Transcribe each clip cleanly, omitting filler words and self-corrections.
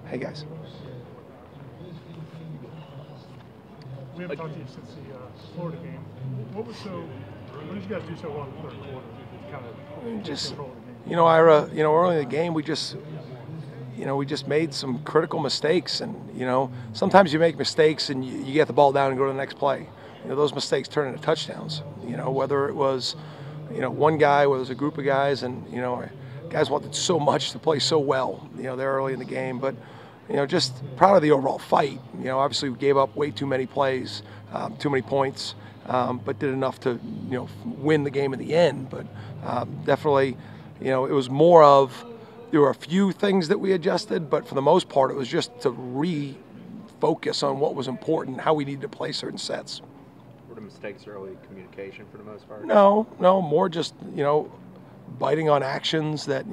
Hey guys. We haven't talked to you since the Florida game. What did you guys do so well in the third quarter to kind of Just, control the game? Ira, early in the game we just made some critical mistakes, and sometimes you make mistakes and you get the ball down and go to the next play. Those mistakes turn into touchdowns. Whether it was one guy, whether it was a group of guys, and guys wanted so much to play so well, there early in the game, but just proud of the overall fight. Obviously we gave up way too many plays, too many points, but did enough to win the game in the end. But definitely, it was more of, there were a few things that we adjusted, but for the most part it was just to refocus on what was important, how we needed to play certain sets. Were the mistakes early communication for the most part? No, more just biting on actions that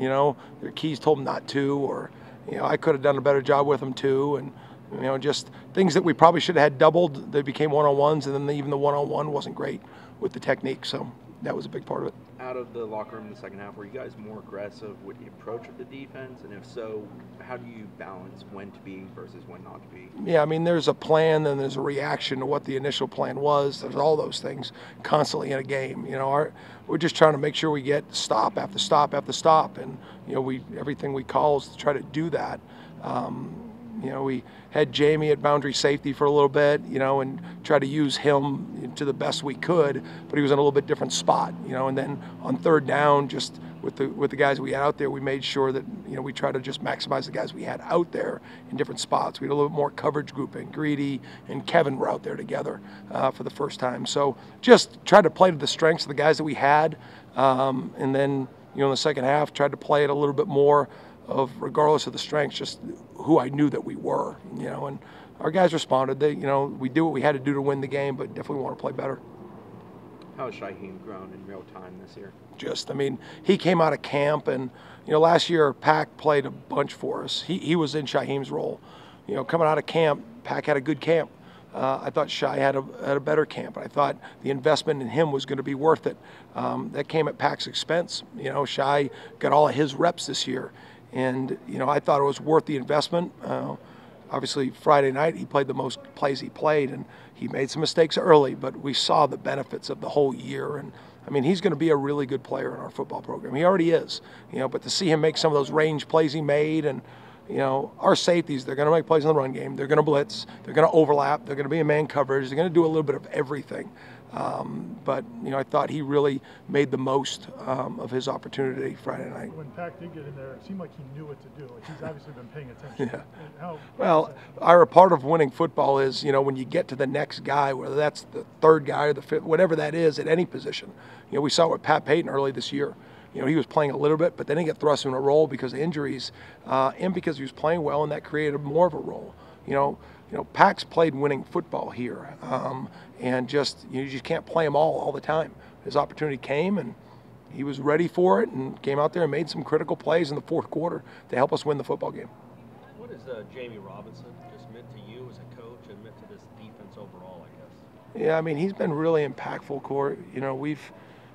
their keys told them not to, or I could have done a better job with them too, and just things that we probably should have had doubled. They became one-on-ones, and then even the one-on-one wasn't great with the technique, so that was a big part of it. Out of the locker room in the second half, were you guys more aggressive with the approach of the defense? And if so, how do you balance when to be versus when not to be? Yeah, I mean, there's a plan and there's a reaction to what the initial plan was. There's all those things constantly in a game. We're just trying to make sure we get stop after stop after stop, and everything we call is to try to do that. We had Jammie at boundary safety for a little bit, and tried to use him to the best we could, but he was in a little bit different spot, and then on third down, just with the guys we had out there, we made sure that, we tried to just maximize the guys we had out there in different spots. We had a little bit more coverage grouping. Greedy and Kevin were out there together for the first time. So just tried to play to the strengths of the guys that we had, and then, in the second half, tried to play it a little bit more of, regardless of the strengths, just who I knew that we were, and our guys responded. We did what we had to do to win the game, but definitely want to play better. How has Shaheem grown in real time this year? He came out of camp, and last year Pack played a bunch for us. He was in Shaheem's role. Coming out of camp, Pack had a good camp. I thought Shai had a better camp. I thought the investment in him was going to be worth it. That came at Pack's expense. Shai got all of his reps this year, and I thought it was worth the investment. Obviously, Friday night he played the most plays he played, and he made some mistakes early, but we saw the benefits of the whole year. And he's going to be a really good player in our football program. He already is. But to see him make some of those range plays he made, and our safeties, they're going to make plays in the run game. They're going to blitz. They're going to overlap. They're going to be in man coverage. They're going to do a little bit of everything. But I thought he really made the most of his opportunity Friday night. When Pack did get in there, it seemed like he knew what to do. Like, he's obviously been paying attention. Yeah. Well, Ira, part of winning football is, when you get to the next guy, whether that's the third guy or the fifth, whatever that is at any position. We saw it with Pat Payton early this year. He was playing a little bit, but then he got thrust in a role because of injuries, and because he was playing well, and that created more of a role. Pack's played winning football here, and just you just can't play them all the time. His opportunity came, and he was ready for it, and came out there and made some critical plays in the fourth quarter to help us win the football game. What has Jammie Robinson just meant to you as a coach and meant to this defense overall, I guess? Yeah, he's been really impactful, Corey. We've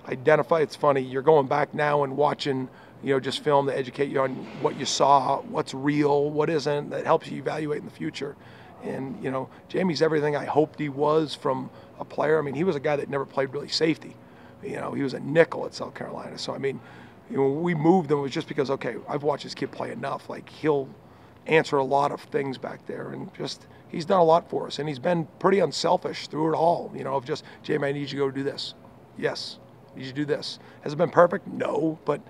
identified. It's funny, you're going back now and watching, just film to educate you on what you saw, what's real, what isn't. That helps you evaluate in the future. And Jammie's everything I hoped he was from a player. He was a guy that never played really safety. He was a nickel at South Carolina. So when we moved him, it was just because, okay, I've watched this kid play enough. Like, he'll answer a lot of things back there, and just he's done a lot for us. And he's been pretty unselfish through it all. Of just, Jammie, I need you to go do this. Yes. You should do this. Has it been perfect? No, but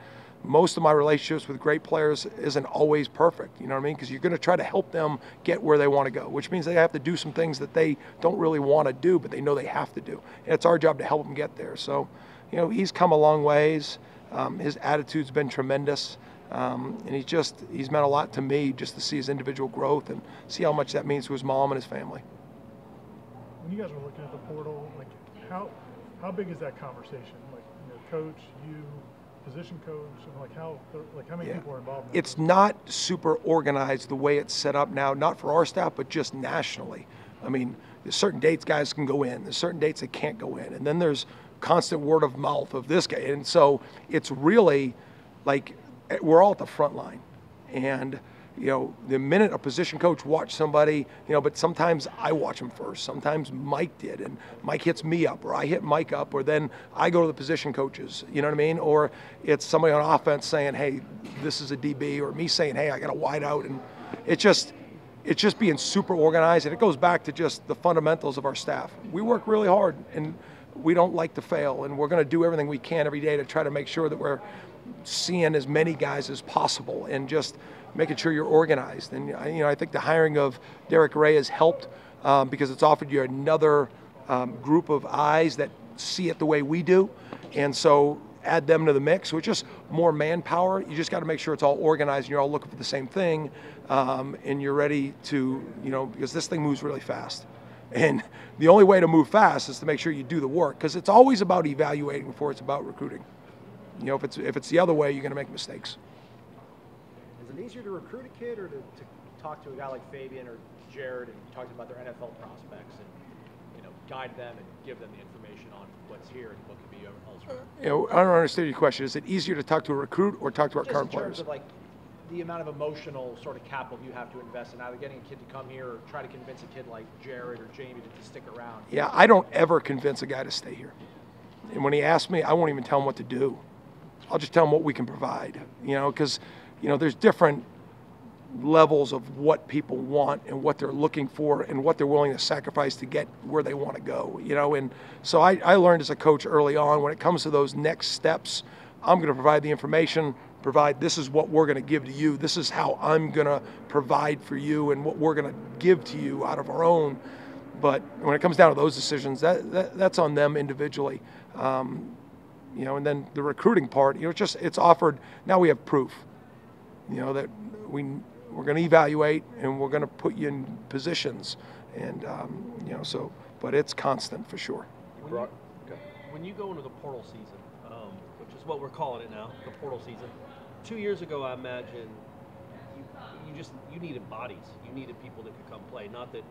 most of my relationships with great players isn't always perfect, because you're going to try to help them get where they want to go, which means they have to do some things that they don't really want to do, but they know they have to do. And it's our job to help them get there. So, he's come a long ways. His attitude's been tremendous, and he's meant a lot to me, just to see his individual growth and see how much that means to his mom and his family. When you guys were looking at the portal, like, how big is that conversation? Like, coach, you, position coach, and how many people are involved in that? It's not super organized the way it's set up now, not for our staff, but just nationally. There's certain dates guys can go in, there's certain dates they can't go in, and then there's constant word of mouth of this guy. And so it's really like we're all at the front line. And the minute a position coach watched somebody, but sometimes I watch them first. Sometimes Mike did, and Mike hits me up, or I hit Mike up, or then I go to the position coaches, you know what I mean? Or it's somebody on offense saying, hey, this is a DB, or me saying, hey, I got a wide out, and it's just being super organized, and it goes back to just the fundamentals of our staff. We work really hard, and we don't like to fail, and we're going to do everything we can every day to try to make sure that we're seeing as many guys as possible and just making sure you're organized. And I think the hiring of Derek Ray has helped because it's offered you another group of eyes that see it the way we do, and so add them to the mix. So it's just more manpower. You just got to make sure it's all organized and you're all looking for the same thing, and you're ready to, because this thing moves really fast. And the only way to move fast is to make sure you do the work, because it's always about evaluating before it's about recruiting. If it's the other way, you're going to make mistakes. Is it easier to recruit a kid or to talk to a guy like Fabian or Jared and talk to them about their NFL prospects and guide them and give them the information on what's here and what could be elsewhere? I don't understand your question. Is it easier to talk to a recruit or talk to our current players? Just in terms of the amount of emotional sort of capital you have to invest in either getting a kid to come here or try to convince a kid like Jared or Jammie to stick around. Yeah, I don't ever convince a guy to stay here. And when he asks me, I won't even tell him what to do. I'll just tell him what we can provide, because, there's different levels of what people want and what they're looking for and what they're willing to sacrifice to get where they want to go, and so I learned as a coach early on, when it comes to those next steps, I'm going to provide the information, this is what we're going to give to you, this is how I'm going to provide for you and what we're going to give to you out of our own. But when it comes down to those decisions, that's on them individually. And then the recruiting part, it's offered. Now we have proof, that we're going to evaluate and we're going to put you in positions, and but it's constant for sure. When you go into the portal season, which is what we're calling it now, the portal season, 2 years ago, I imagine you needed bodies, you needed people that could come play. Not to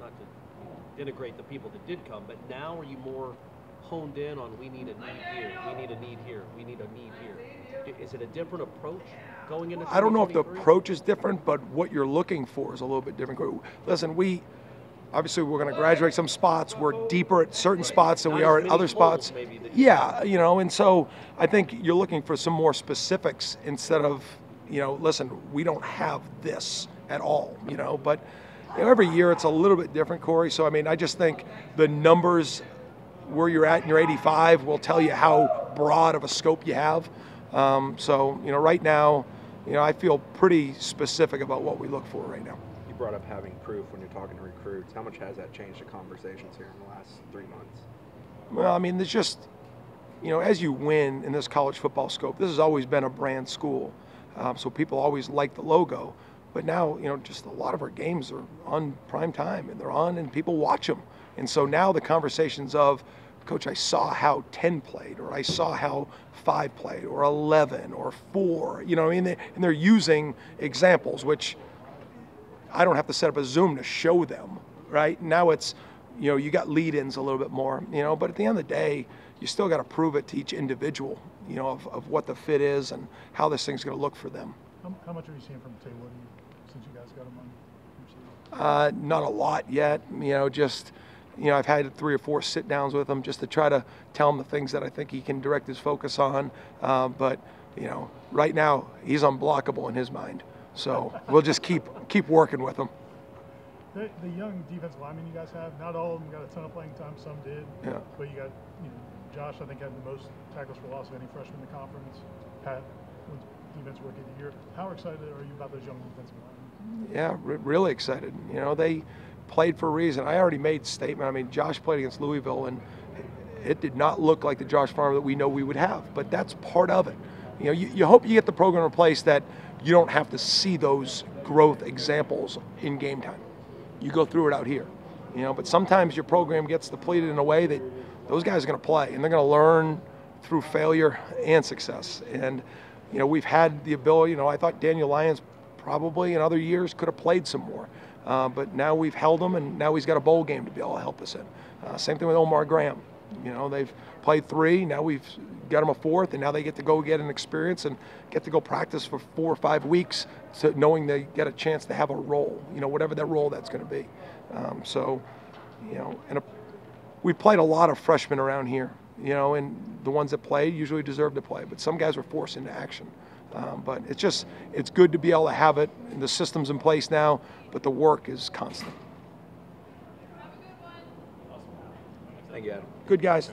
denigrate the people that did come, but now are you more honed in on we need a need here, we need a need here, we need a need here? Is it a different approach going into 2023? I don't know if the approach is different, but what you're looking for is a little bit different. Listen, obviously we're going to graduate some spots. We're deeper at certain spots than we are at other spots. Yeah, and so I think you're looking for some more specifics instead of, listen, we don't have this at all, but every year it's a little bit different, Corey. So, I just think the numbers where you're at in your 85 will tell you how broad of a scope you have. Right now, I feel pretty specific about what we look for right now. You brought up having proof when you're talking to recruits. How much has that changed the conversations here in the last 3 months? Well, there's just, as you win in this college football scope, this has always been a brand school. So people always like the logo. But now, just a lot of our games are on prime time, and they're on and people watch them. And so now the conversations of, Coach, I saw how 10 played, or I saw how 5 played, or 11, or 4, and they're using examples, which I don't have to set up a Zoom to show them, right? Now it's, you got lead-ins a little bit more, but at the end of the day, you still got to prove it to each individual, of what the fit is and how this thing's going to look for them. How much are you seeing from Taylor since you guys got him on? Not a lot yet, I've had 3 or 4 sit downs with him just to try to tell him the things that I think he can direct his focus on. But right now he's unblockable in his mind. So we'll just keep working with him. The young defensive linemen you guys have, not all of them got a ton of playing time. Some did. Yeah. But you got, Josh, I think, had the most tackles for loss of any freshman in the conference. Pat wins defensive rookie of the year. How excited are you about those young defensive linemen? Yeah, really excited. They played for a reason. I already made a statement. Josh played against Louisville, and it did not look like the Josh Farmer that we know we would have, but that's part of it. You hope you get the program in place that you don't have to see those growth examples in game time. You go through it out here, but sometimes your program gets depleted in a way that those guys are going to play, and they're going to learn through failure and success. And, we've had the ability, I thought Daniel Lyons probably in other years could have played some more. But now we've held him, and now he's got a bowl game to be able to help us in. Same thing with Omar Graham. You know, they've played 3, now we've got them a 4th, and now they get to go get an experience and get to go practice for 4 or 5 weeks, so knowing they get a chance to have a role, you know, whatever that role that's going to be. So, you know, and we played a lot of freshmen around here, you know, and the ones that played usually deserve to play, but some guys were forced into action. But it's good to be able to have it, and the system's in place now, but the work is constant. Thank you, Adam. Good guys.